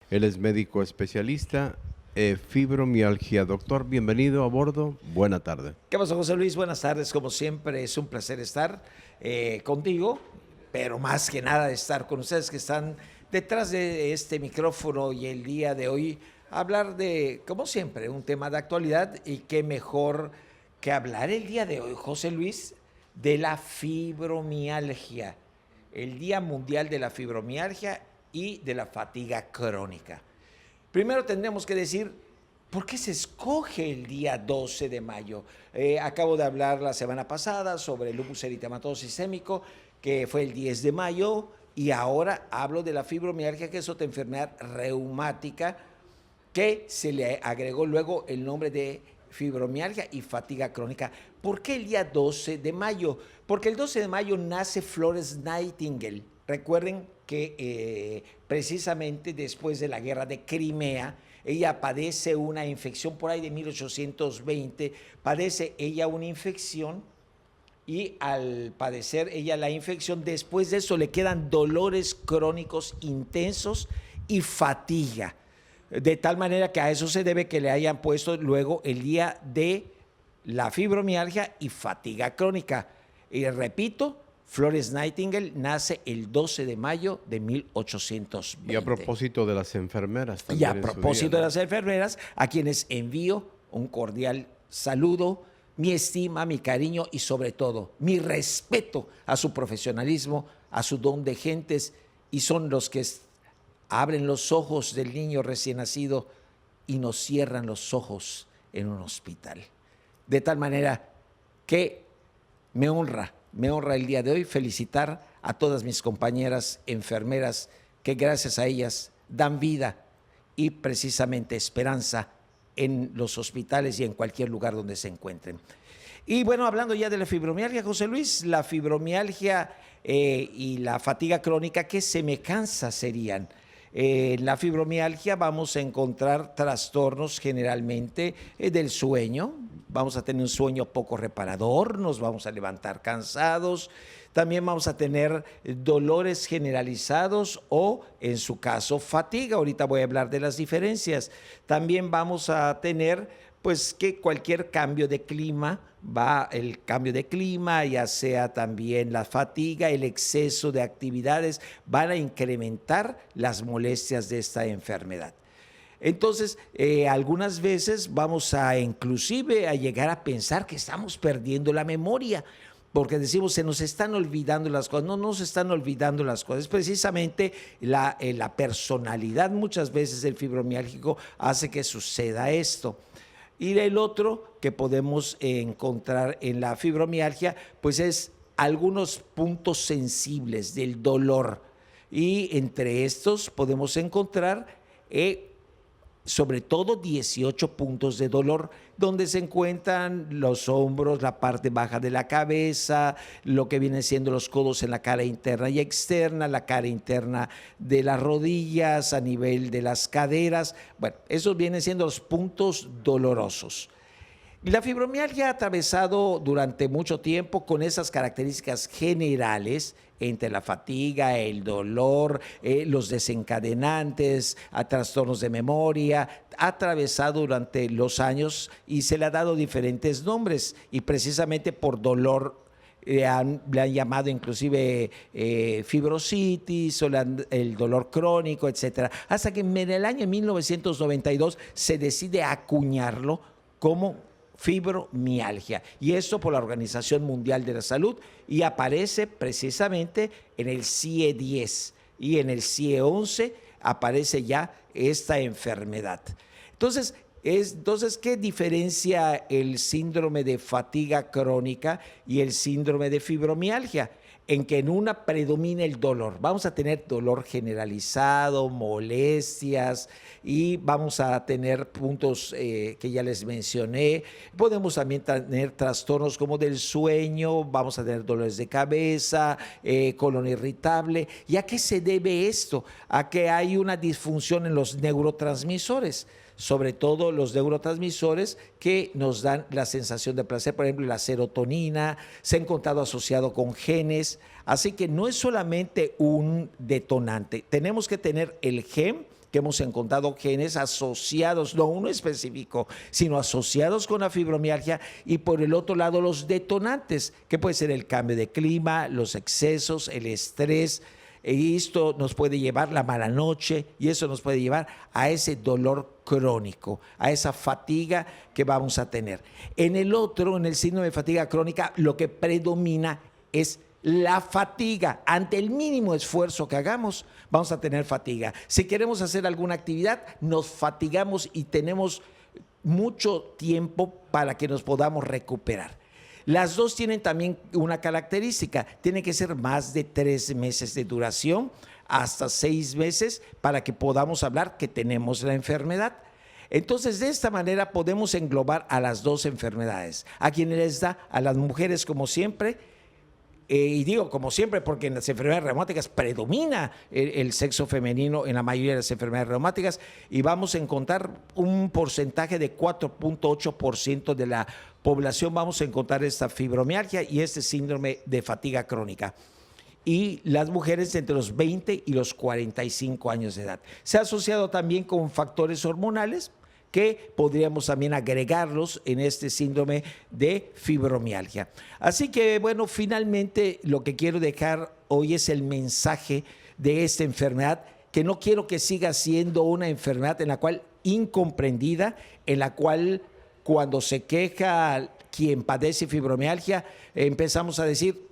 Él es médico especialista, fibromialgia. Doctor, bienvenido a bordo. Buena tarde. ¿Qué pasó, José Luis? Buenas tardes. Como siempre, es un placer estar contigo, pero más que nada estar con ustedes que están detrás de este micrófono y el día de hoy hablar de, como siempre, un tema de actualidad y qué mejor que hablar el día de hoy, José Luis, de la fibromialgia, el Día Mundial de la Fibromialgia y de la Fatiga Crónica. Primero tendremos que decir, ¿por qué se escoge el día 12 de mayo? Acabo de hablar la semana pasada sobre el lupus eritematoso sistémico, que fue el 10 de mayo, y ahora hablo de la fibromialgia, que es otra enfermedad reumática, que se le agregó luego el nombre de fibromialgia y fatiga crónica. ¿Por qué el día 12 de mayo? Porque el 12 de mayo nace Florence Nightingale. Recuerden que precisamente después de la guerra de Crimea, ella padece una infección por ahí de 1820, padece ella una infección y al padecer ella la infección, después de eso le quedan dolores crónicos intensos y fatiga. De tal manera que a eso se debe que le hayan puesto luego el día de la fibromialgia y fatiga crónica. Y repito, Florence Nightingale nace el 12 de mayo de 1820. Y a propósito de las enfermeras también. Y a propósito de las enfermeras, a quienes envío un cordial saludo, mi estima, mi cariño y sobre todo mi respeto a su profesionalismo, a su don de gentes, y son los que abren los ojos del niño recién nacido y nos cierran los ojos en un hospital. De tal manera que me honra el día de hoy felicitar a todas mis compañeras enfermeras que gracias a ellas dan vida y precisamente esperanza en los hospitales y en cualquier lugar donde se encuentren. Y bueno, hablando ya de la fibromialgia, José Luis, la fibromialgia y la fatiga crónica, ¿qué semejanzas serían? En la fibromialgia vamos a encontrar trastornos generalmente del sueño, vamos a tener un sueño poco reparador, nos vamos a levantar cansados, también vamos a tener dolores generalizados o, en su caso, fatiga. Ahorita voy a hablar de las diferencias. También vamos a tener, pues, que cualquier cambio de clima, el cambio de clima, ya sea también la fatiga, el exceso de actividades, van a incrementar las molestias de esta enfermedad. Entonces, algunas veces vamos a inclusive a llegar a pensar que estamos perdiendo la memoria, porque decimos, se nos están olvidando las cosas. No, no se están olvidando las cosas. Precisamente la personalidad muchas veces del fibromialgico hace que suceda esto. Y el otro que podemos encontrar en la fibromialgia, pues es algunos puntos sensibles del dolor. Y entre estos podemos encontrar sobre todo 18 puntos de dolor, donde se encuentran los hombros, la parte baja de la cabeza, lo que vienen siendo los codos en la cara interna y externa, la cara interna de las rodillas, a nivel de las caderas. Bueno, esos vienen siendo los puntos dolorosos. La fibromialgia ha atravesado durante mucho tiempo con esas características generales entre la fatiga, el dolor, los desencadenantes, a trastornos de memoria. Ha atravesado durante los años y se le ha dado diferentes nombres y precisamente por dolor le han llamado inclusive fibrositis o el dolor crónico, etcétera. Hasta que en el año 1992 se decide acuñarlo como fibromialgia, y esto por la Organización Mundial de la Salud, y aparece precisamente en el CIE 10 y en el CIE 11 aparece ya esta enfermedad. Entonces, ¿qué diferencia el síndrome de fatiga crónica y el síndrome de fibromialgia? En que en una predomina el dolor. Vamos a tener dolor generalizado, molestias y vamos a tener puntos que ya les mencioné. Podemos también tener trastornos como del sueño, vamos a tener dolores de cabeza, colon irritable. ¿Y a qué se debe esto? A que hay una disfunción en los neurotransmisores, sobre todo los neurotransmisores que nos dan la sensación de placer, por ejemplo, la serotonina, se ha encontrado asociado con genes, así que no es solamente un detonante, tenemos que tener el gen que hemos encontrado genes asociados, no uno específico, sino asociados con la fibromialgia, y por el otro lado los detonantes, que puede ser el cambio de clima, los excesos, el estrés, y esto nos puede llevar la mala noche, y eso nos puede llevar a ese dolor crónico, a esa fatiga que vamos a tener. En el síndrome de fatiga crónica, lo que predomina es la fatiga. Ante el mínimo esfuerzo que hagamos, vamos a tener fatiga. Si queremos hacer alguna actividad, nos fatigamos y tenemos mucho tiempo para que nos podamos recuperar. Las dos tienen también una característica: tiene que ser más de 3 meses de duración, hasta 6 meses, para que podamos hablar que tenemos la enfermedad. Entonces, de esta manera podemos englobar a las dos enfermedades. A quienes les da, a las mujeres como siempre, y digo como siempre porque en las enfermedades reumáticas predomina el sexo femenino en la mayoría de las enfermedades reumáticas, y vamos a encontrar un porcentaje de 4.8% de la población, vamos a encontrar esta fibromialgia y este síndrome de fatiga crónica. Y las mujeres entre los 20 y los 45 años de edad. Se ha asociado también con factores hormonales que podríamos también agregarlos en este síndrome de fibromialgia. Así que, bueno, finalmente lo que quiero dejar hoy es el mensaje de esta enfermedad, que no quiero que siga siendo una enfermedad en la cual incomprendida, en la cual cuando se queja quien padece fibromialgia, empezamos a decir: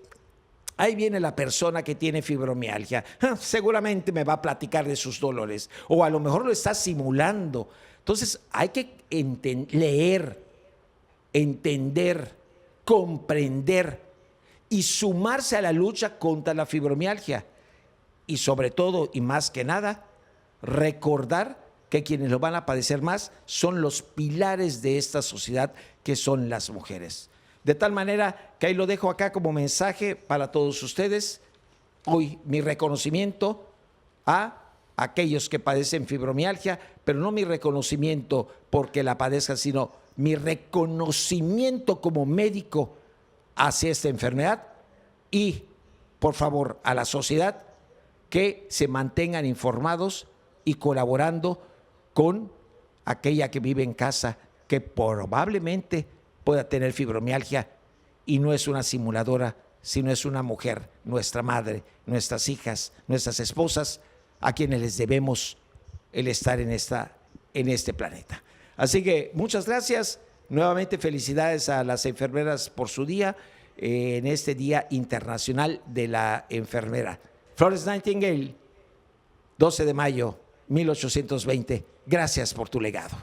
ahí viene la persona que tiene fibromialgia, seguramente me va a platicar de sus dolores, o a lo mejor lo está simulando. Entonces hay que leer, entender, comprender y sumarse a la lucha contra la fibromialgia. Y sobre todo, y más que nada, recordar que quienes lo van a padecer más son los pilares de esta sociedad, que son las mujeres. De tal manera que ahí lo dejo acá como mensaje para todos ustedes. Hoy mi reconocimiento a aquellos que padecen fibromialgia, pero no mi reconocimiento porque la padezcan, sino mi reconocimiento como médico hacia esta enfermedad, y, por favor, a la sociedad, que se mantengan informados y colaborando con aquella que vive en casa, que probablemente pueda tener fibromialgia y no es una simuladora, sino es una mujer, nuestra madre, nuestras hijas, nuestras esposas, a quienes les debemos el estar en este planeta. Así que muchas gracias. Nuevamente felicidades a las enfermeras por su día, en este Día Internacional de la Enfermera. Florence Nightingale, 12 de mayo, 1820. Gracias por tu legado.